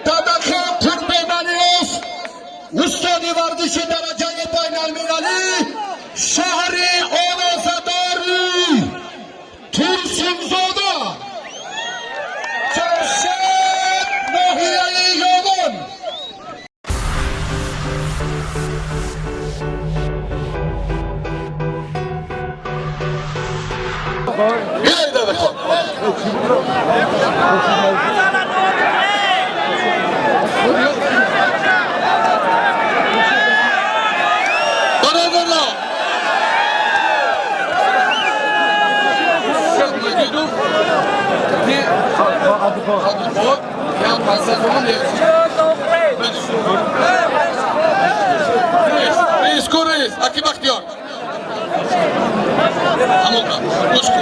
Dadakhan Qurbonaliyev Ustadi vardishi darajai baynalmilali shahri Olazadori Tursunzoda Jamshid Mohiyai Yolun Bilay Dadakhan Reis, aqui Bakhtiyor. Amolka, Ushku,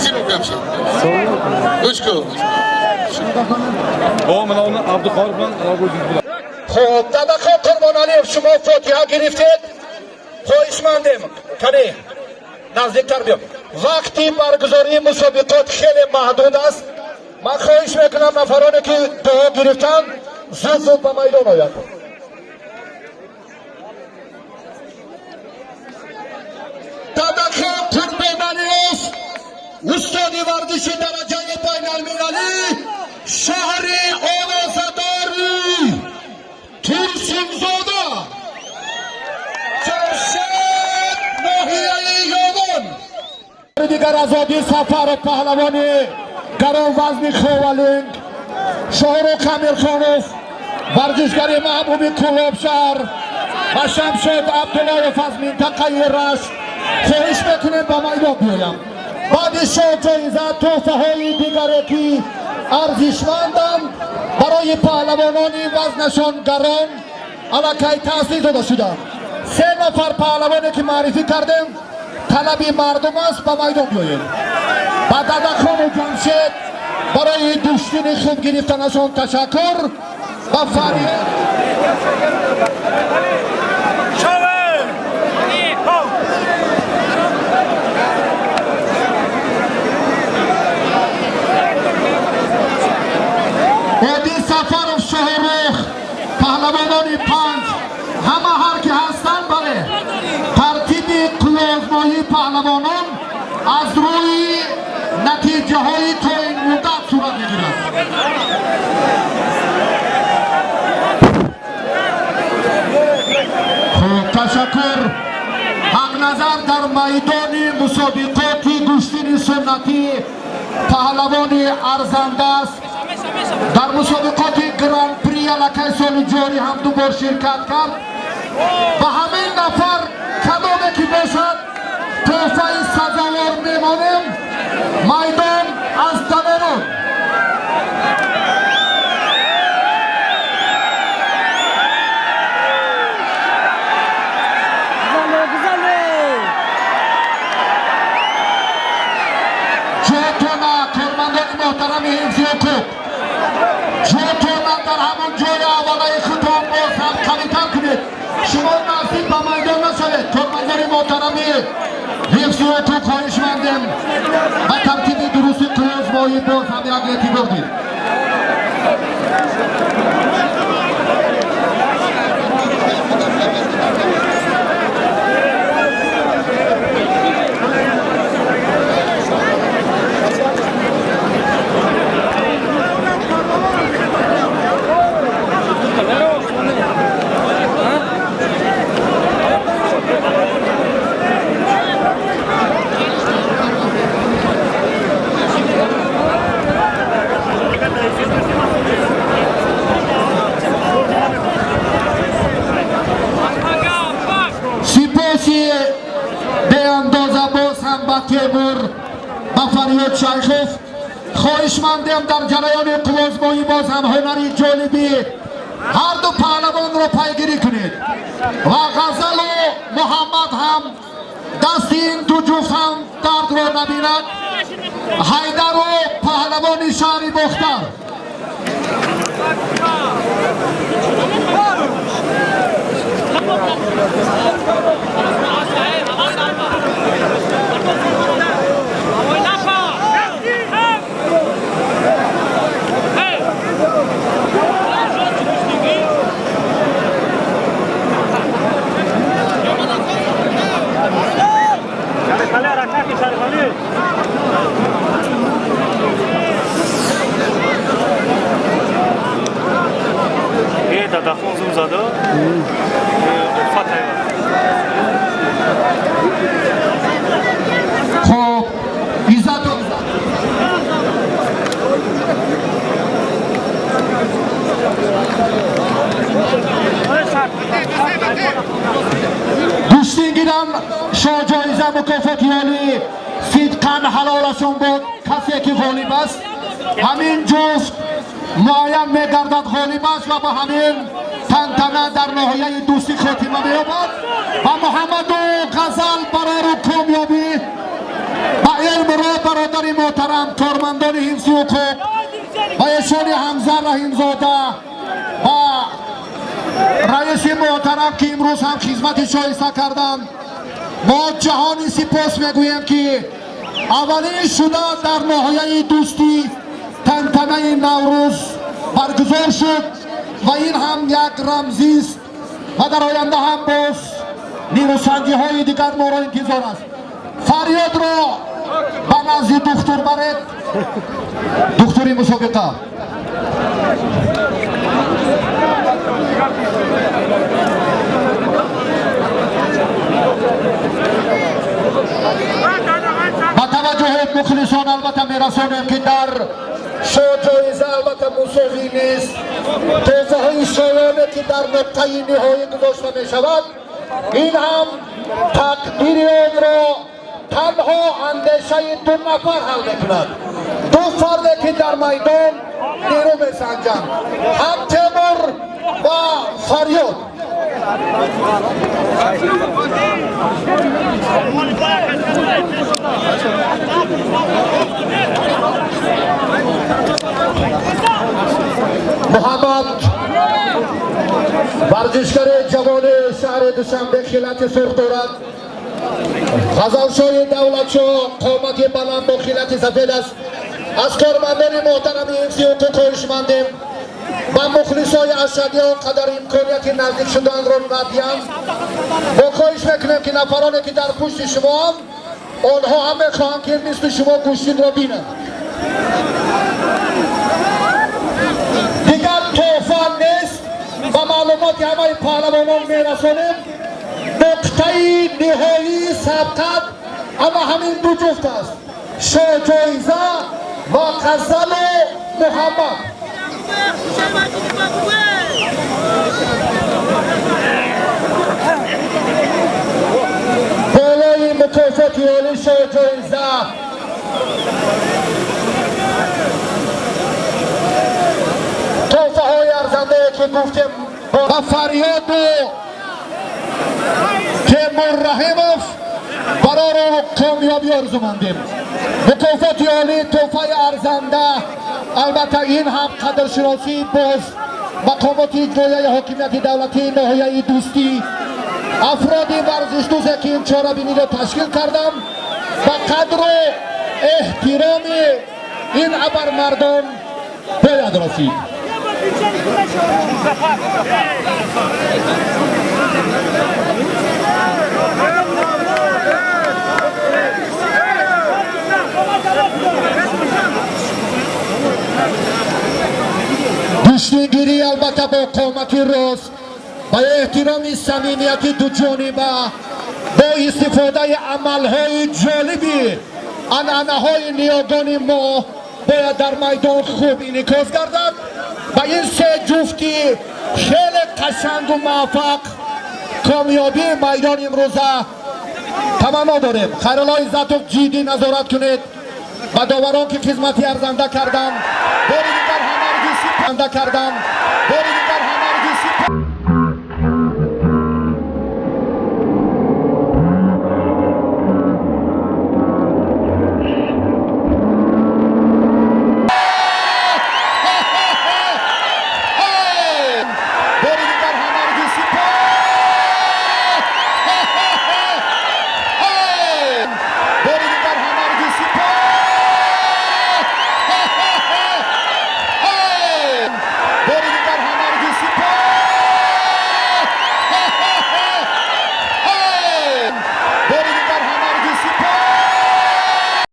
Zinu Gamshi. Ushku. O mana onu Abduqodir bilan Ro'bozov. Xo'p, Dadakhan Qurbonaliyev shuma fotiha گرفتید. خواهشمندم کمی نزدیکتر بیام. وقتی برگزاری مسابقات خیلی محدود است. من خواهش میکنم نفرانی که دعا گرفتن زود به میدان آید. Dadakhan Qurbonaliyev استادی ورزشی درجه بین‌المللی شهری Olazadori Tursunzoda Jamshid Mohiyai Yolun دیگر آزادی سفر پهلوانی گران وزن خوالنگ شاهرخ امیرخانوف ورزشگری محبوبی کلابشهر و شمشد عبداللهیف از منطقه رشت خواهش میکنیم به میدان بیایم. بعدش جایزه تحفه های دیگری که ارزشمندند برای پهلوانانی وزنشان گران علاقه تأسیس داده شده. 3 نفر پهلوانی که معرفی کردیم طلبی مردم است به میدان بیاییم. با دادخان و جمشید برای دوستین خوب گرفتنشان تشکر و فریاد ادی سفر شاهرخ پهلوانان 5 همه هر که هستن بله ترتیب کلوزمایی پهلوانان از روی نتیجه های تا این مدت صورت میگیرد. تشکر. حق نظر در میدان مسابقات گشتین سنتی پهلوان ارزنده است. در مسابقات گران پری علاقه سال جاری هم 2 بار شرکت کرد. و همین نفر کدامه که باشد تحفه سزاوار میمانیم. میدان از دمنون جوتونا کرمندان محترم حفظی حقوق جوتونا در همون جای اولای خطاب باز هم کمیتر کنید. شما نزدیک به میدان نشوید. کرمندان محترم حفظی حقوق خواهشمندم و ترتیب درست کلوزمایی باز هم یک اعتبار دید. تیمور با فریاد شیخوف خواهشمندم در جریان کلوزمایی باز هم هنری جالبی هر دو پهلوان رو پیگیری کنید و غزل و محمد هم دست این 2 جفت هم درد رو نبیند. حیدر و پهلوان شهری بختر هم شاجایزه مکافاتیالی صدقاً حلالشون بود کسی که غالب است. همین جفت معین میگردد غالب است و با همین تنتنه در ناحیه دوستی خاتمه مییابد و محمد و غزل برای کامیابی و علم را برادر محترم کارمندان حفظ حقوق و ایشان حمزه رحیمزاده و رئیس محترم که امروز هم خدمت شایسته کردند، ما جهانی سپاس میگوییم که اولین شده در ناحیه دوستی تنتنه نوروز برگزار شد و این هم یک رمزی است و در آینده هم باز نیروسنجی های دیگر ما را انتظار است. فریاد را به نزد دکتر برید، دکتری مسابقه. با توجه مخلصان البته میرسانیم که در شو جایزه البته مساوی نیست. توضیح های شایانه که در نقطه نهایی گذاشته می شود، این هم تقدیر آن را تنها اندیشه دو نفر حل میکند. دو فرد که در میدان نیرو میسنجند، هم تیمور و فریاد. محمد ورزشگر جوان شهر دوشنبه خیلت سرخ دارد. غزلشاه دولتشاه قامت بلند با خیلت سفید است. از کارمندان محترم حفظ حقوق خواهش مندیم و مخلصای اشهدیان قدر امکانیت نزدیک شدن را ندیم. با خواهش میکنیم که نفرانی که در پشت شما هم آنها هم میخواهند که مثل شما گوشتین را بینند. دیگر توفان نیست و معلوماتی همه پهلوانان میرسانیم. نقطه نهایی سبقت اما همین دو جفت است، شاجایزه و غزل محمد. بالای مکافات عالی شاجایزه تحفه های ارزنده که گفتیم و فریاد و تیمور رحیموف برای کامیابی آرزو مندیم. مکافات عالی تحفه ارزنده، البته این هم قدرشناسی باز مقامات اجرایی حاکمیت دولتی ناحیه دوستی افرادی ورزش دوست که این چهار بینی را تشکیل کردم و قدر و احترام این ابر مردم باید رسید. دوستگیری البته با قامتی راست و احترام صمیمیت دو جانبه با استفاده عملهای جالبی عنعنه‌های نیاگان ما باید در میدان خوب انعکاس گردد و این سه جفتی خیلی قشنگ و موفق کامیابی میدان امروزه تمنا داریم. خیرالله عزتوف جدی نظارت کنید و داوران که خدمتی ارزنده کردن باری دیگر همه رو کردن.